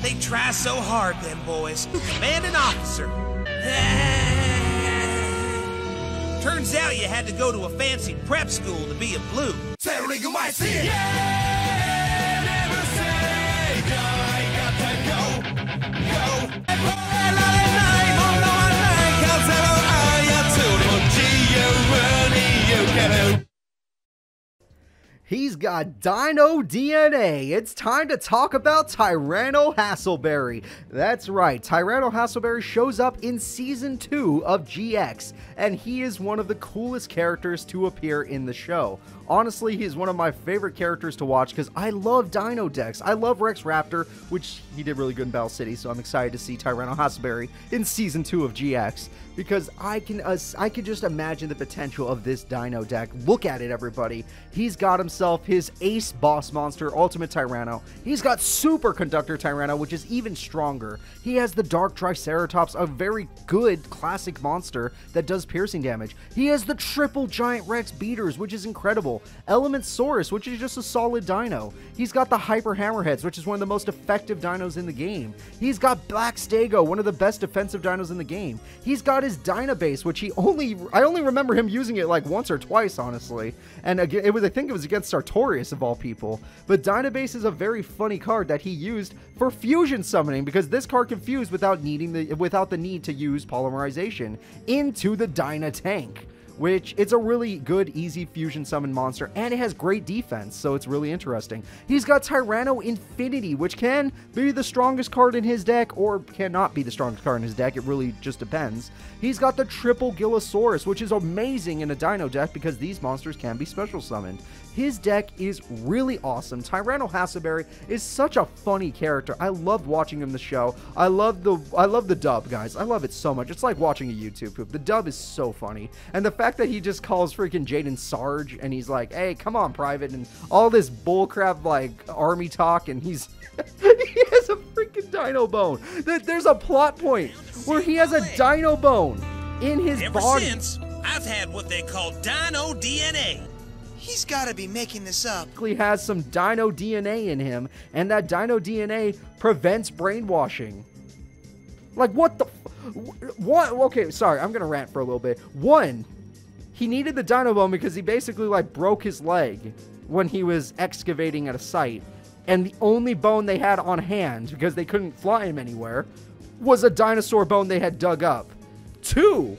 They try so hard, them boys. Commanding officer. Turns out you had to go to a fancy prep school to be a blue. Never say die, got to go. He's got Dino DNA. It's time to talk about Tyranno Hassleberry. That's right, Tyranno Hassleberry shows up in Season 2 of GX, and he is one of the coolest characters to appear in the show. Honestly, he's one of my favorite characters to watch because I love Dino decks. I love Rex Raptor, which he did really good in Battle City, so I'm excited to see Tyranno Hassleberry in Season 2 of GX because I can just imagine the potential of this Dino deck. Look at it, everybody. He's got himself his Ace Boss Monster, Ultimate Tyranno. He's got Super Conductor Tyranno, which is even stronger. He has the Dark Driceratops, a very good classic monster that does piercing damage. He has the Triple Giant Rex Beaters, which is incredible. Element Saurus, which is just a solid dino. He's got the Hyper Hammerheads, which is one of the most effective dinos in the game. He's got Black Stego, one of the best defensive dinos in the game. He's got his Dyna Base, which I only remember him using it like once or twice, honestly. And again, I think it was against Sartorius of all people. But Dyna Base is a very funny card that he used for fusion summoning because this card can fuse without the need to use polymerization into the Dyna Tank, which it's a really good, easy fusion summon monster, and it has great defense, so it's really interesting. He's got Tyranno Infinity, which can be the strongest card in his deck, or cannot be the strongest card in his deck, it really just depends. He's got the Triple Gilasaurus, which is amazing in a Dino deck because these monsters can be special summoned. His deck is really awesome. Tyranno Hassleberry is such a funny character. I love watching him in the show. I love the dub, guys. I love it so much. It's like watching a YouTube poop. The dub is so funny. And the fact that he just calls freaking Jaden Sarge and he's like, hey, come on, Private, and all this bullcrap like army talk, and he's he has a freaking dino bone. There's a plot point where he has a dino bone in his body. Ever since, I've had what they call Dino DNA. He's got to be making this up. He has some Dino DNA in him, and that Dino DNA prevents brainwashing. Like, what the... What? Okay, sorry, I'm gonna rant for a little bit. One, he needed the Dino Bone because he basically, like, broke his leg when he was excavating at a site, and the only bone they had on hand, because they couldn't fly him anywhere, was a dinosaur bone they had dug up. Two,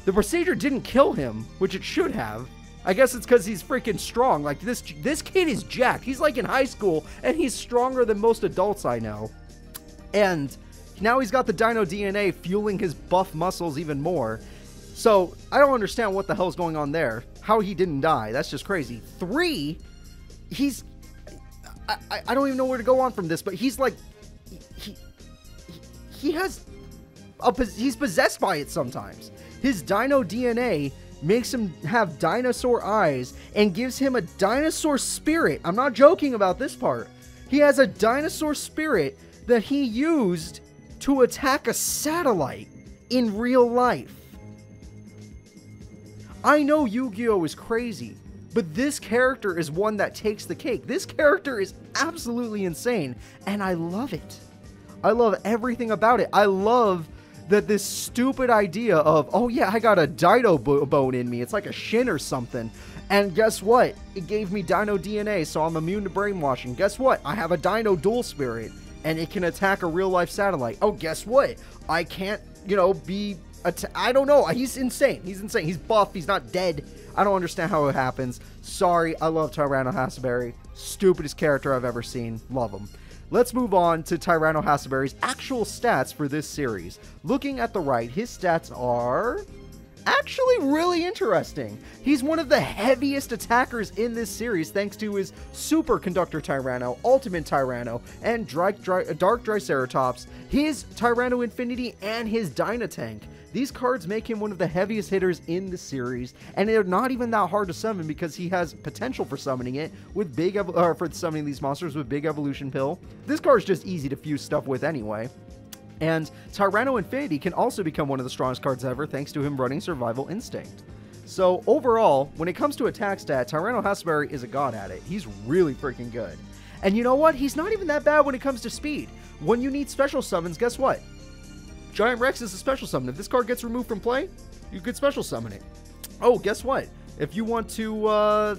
the procedure didn't kill him, which it should have. I guess it's because he's freaking strong. Like, this kid is jacked. He's like in high school, and he's stronger than most adults I know. And now he's got the Dino DNA fueling his buff muscles even more. So, I don't understand what the hell's going on there. How he didn't die. That's just crazy. Three, he's... I don't even know where to go on from this, but he's like... He has... he's possessed by it sometimes. His Dino DNA makes him have dinosaur eyes and gives him a dinosaur spirit. I'm not joking about this part. He has a dinosaur spirit that he used to attack a satellite in real life. I know Yu-Gi-Oh! Is crazy, but this character is one that takes the cake. This character is absolutely insane, and I love it. I love everything about it. I love that this stupid idea of, oh yeah, I got a dino bone in me. It's like a shin or something. And guess what? It gave me dino DNA, so I'm immune to brainwashing. Guess what? I have a dino dual spirit, and it can attack a real-life satellite. Oh, guess what? I can't, you know, be... I don't know. He's insane. He's insane. He's buff. He's not dead. I don't understand how it happens. Sorry. I love Tyranno Hassleberry. Stupidest character I've ever seen. Love him. Let's move on to Tyranno Hassleberry's actual stats for this series. Looking at the right, his stats are actually really interesting. He's one of the heaviest attackers in this series thanks to his Super Conductor Tyranno, Ultimate Tyranno, and Dark Driceratops, his Tyranno Infinity, and his Dyna Tank. These cards make him one of the heaviest hitters in the series, and they're not even that hard to summon because he has potential for summoning it with for summoning these monsters with Big Evolution Pill. This card is just easy to fuse stuff with anyway. And Tyranno Infinity can also become one of the strongest cards ever thanks to him running Survival Instinct. So overall, when it comes to attack stat, Tyranno Hassleberry is a god at it. He's really freaking good. And you know what? He's not even that bad when it comes to speed. When you need special summons, guess what? Giant Rex is a special summon. If this card gets removed from play, you could special summon it. Oh, guess what? If you want to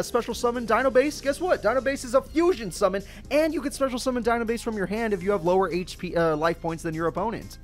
special summon Dyno Base, guess what? Dyno Base is a fusion summon, and you can special summon Dyno Base from your hand if you have lower HP life points than your opponent.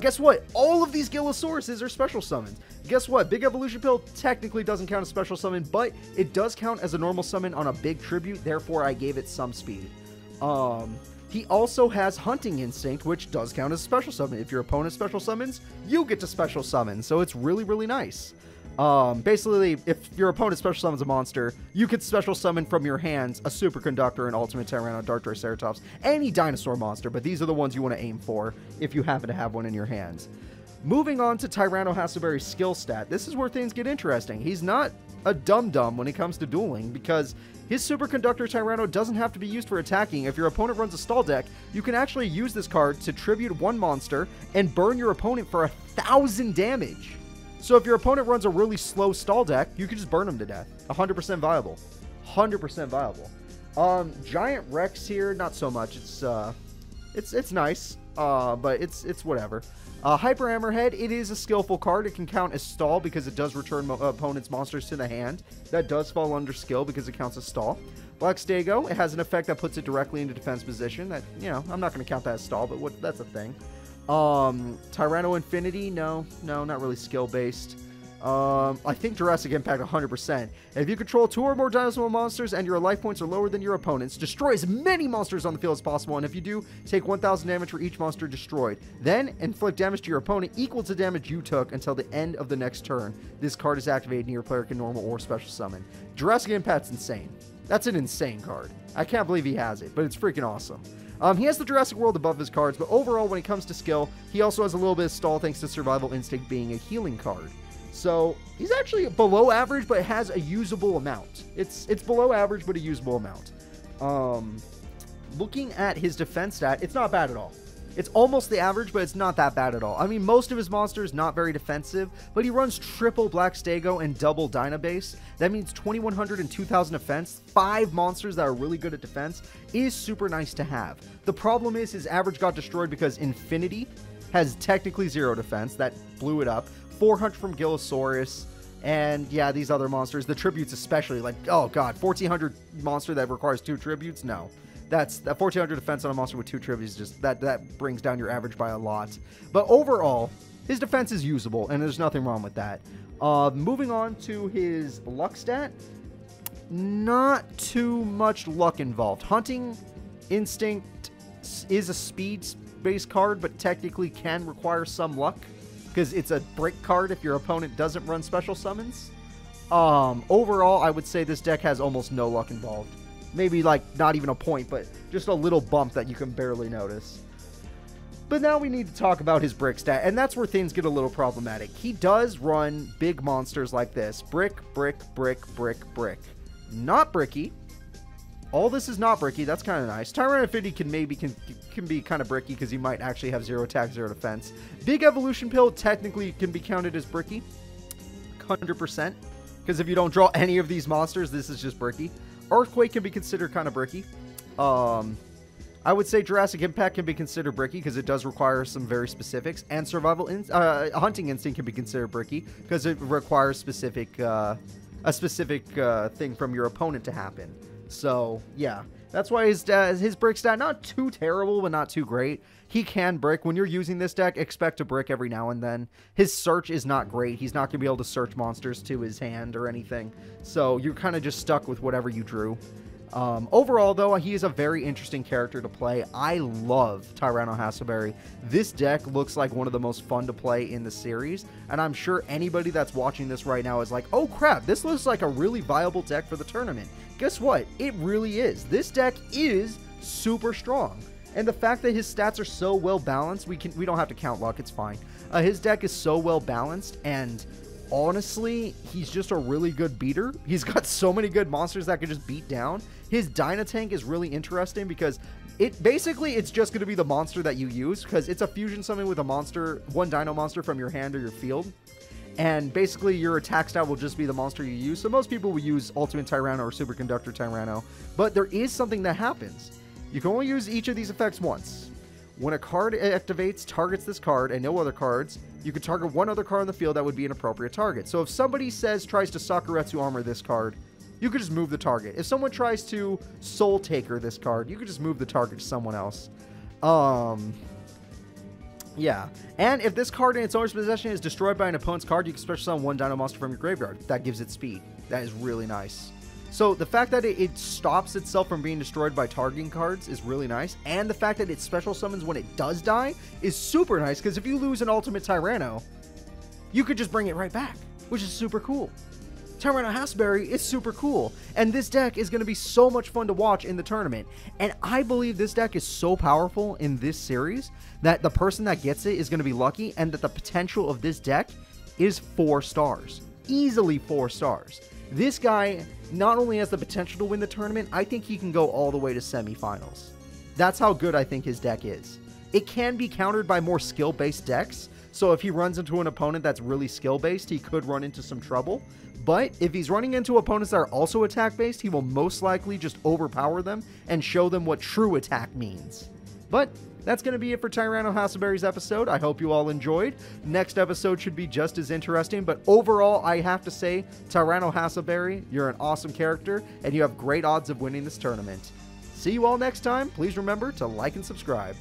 Guess what? All of these Gilasauruses are special summons. Guess what? Big Evolution Pill technically doesn't count as special summon, but it does count as a normal summon on a big tribute, therefore I gave it some speed. He also has Hunting Instinct, which does count as a special summon. If your opponent special summons, you get to special summon, so it's really, really nice. Basically, if your opponent special summons a monster, you could special summon from your hands a Super Conductor, an Ultimate Tyranno, Dark Driceratops, any dinosaur monster, but these are the ones you want to aim for if you happen to have one in your hands. Moving on to Tyranno Hassleberry's skill stat, this is where things get interesting. He's not a dum-dum when it comes to dueling, because his Super Conductor Tyranno doesn't have to be used for attacking. If your opponent runs a stall deck, you can actually use this card to tribute one monster and burn your opponent for 1,000 damage. So if your opponent runs a really slow stall deck, you can just burn them to death. 100% viable. 100% viable. Giant Rex here, not so much. It's nice, but it's whatever. Hyper Hammerhead, it is a skillful card. It can count as stall because it does return opponent's monsters to the hand. That does fall under skill because it counts as stall. Black Stego, it has an effect that puts it directly into defense position. That, you know, I'm not going to count that as stall, but that's a thing. Tyranno Infinity, no, not really skill based. I think Jurassic Impact 100%. If you control 2 or more dinosaur monsters and your life points are lower than your opponent's, destroy as many monsters on the field as possible, and if you do, take 1,000 damage for each monster destroyed. Then, inflict damage to your opponent equal to damage you took until the end of the next turn. This card is activated and your player can normal or special summon. Jurassic Impact's insane. That's an insane card. I can't believe he has it, but it's freaking awesome. He has the Jurassic World above his cards, but overall, when it comes to skill, he also has a little bit of stall thanks to Survival Instinct being a healing card. So, he's actually below average, but has a usable amount. It's below average, but a usable amount. Looking at his defense stat, it's not bad at all. It's almost the average, but it's not that bad at all. I mean, most of his monsters not very defensive, but he runs triple Black Stego and double Dyna Base. That means 2,100 and 2,000 defense. 5 monsters that are really good at defense is super nice to have. The problem is his average got destroyed because Infinity has technically 0 defense. That blew it up. 400 from Gilasaurus. And yeah, these other monsters, the tributes especially, like, oh god, 1,400 monster that requires 2 tributes? No. That's that 1,400 defense on a monster with 2 tributes, just that brings down your average by a lot. But overall, his defense is usable, and there's nothing wrong with that. Moving on to his luck stat, not too much luck involved. Hunting Instinct is a speed-based card, but technically can require some luck, because it's a break card if your opponent doesn't run special summons. Overall, I would say this deck has almost no luck involved. Maybe, like, not even a point, but just a little bump that you can barely notice. But now we need to talk about his brick stat, and that's where things get a little problematic. He does run big monsters like this. Brick, brick, brick, brick, brick. Not bricky. All this is not bricky. That's kind of nice. Tyranno Infinity can be kind of bricky because he might actually have 0 attack, 0 defense. Big Evolution Pill technically can be counted as bricky. 100%. Because if you don't draw any of these monsters, this is just bricky. Earthquake can be considered kind of bricky. I would say Jurassic Impact can be considered bricky because it does require some very specifics. And Hunting Instinct can be considered bricky because it requires a specific thing from your opponent to happen. So, yeah. That's why his brick stat, not too terrible, but not too great. He can brick. When you're using this deck, expect to brick every now and then. His search is not great. He's not going to be able to search monsters to his hand or anything. So you're kind of just stuck with whatever you drew. Overall, though, he is a very interesting character to play. I love Tyranno Hassleberry. This deck looks like one of the most fun to play in the series, and I'm sure anybody that's watching this right now is like, oh crap, this looks like a really viable deck for the tournament. Guess what? It really is. This deck is super strong. And the fact that his stats are so well balanced, we don't have to count luck, it's fine. His deck is so well balanced, and honestly, he's just a really good beater. He's got so many good monsters that can just beat down. His Dyna Tank is really interesting because it's just going to be the monster that you use, because it's a fusion summon with a monster, one Dino monster from your hand or your field. And basically, your attack style will just be the monster you use. So most people will use Ultimate Tyranno or Superconductor Tyranno. But there is something that happens. You can only use each of these effects once. When a card activates, targets this card, and no other cards, you can target one other card on the field that would be an appropriate target. So if somebody tries to Sakuretsu Armor this card, you could just move the target. If someone tries to Soul Taker this card, you could just move the target to someone else. Yeah. And if this card in its owner's possession is destroyed by an opponent's card, you can special summon one Dino Monster from your graveyard. That gives it speed. That is really nice. So the fact that it stops itself from being destroyed by targeting cards is really nice. And the fact that it special summons when it does die is super nice, because if you lose an Ultimate Tyranno, you could just bring it right back, which is super cool. Tyranno Hassleberry is super cool, and this deck is going to be so much fun to watch in the tournament. And I believe this deck is so powerful in this series that the person that gets it is going to be lucky, and that the potential of this deck is 4 stars. Easily 4 stars. This guy not only has the potential to win the tournament, I think he can go all the way to semifinals. That's how good I think his deck is. It can be countered by more skill-based decks, so if he runs into an opponent that's really skill-based, he could run into some trouble. But if he's running into opponents that are also attack-based, he will most likely just overpower them and show them what true attack means. But that's going to be it for Tyranno Hassleberry's episode. I hope you all enjoyed. Next episode should be just as interesting, but overall, I have to say, Tyranno Hassleberry, you're an awesome character, and you have great odds of winning this tournament. See you all next time. Please remember to like and subscribe.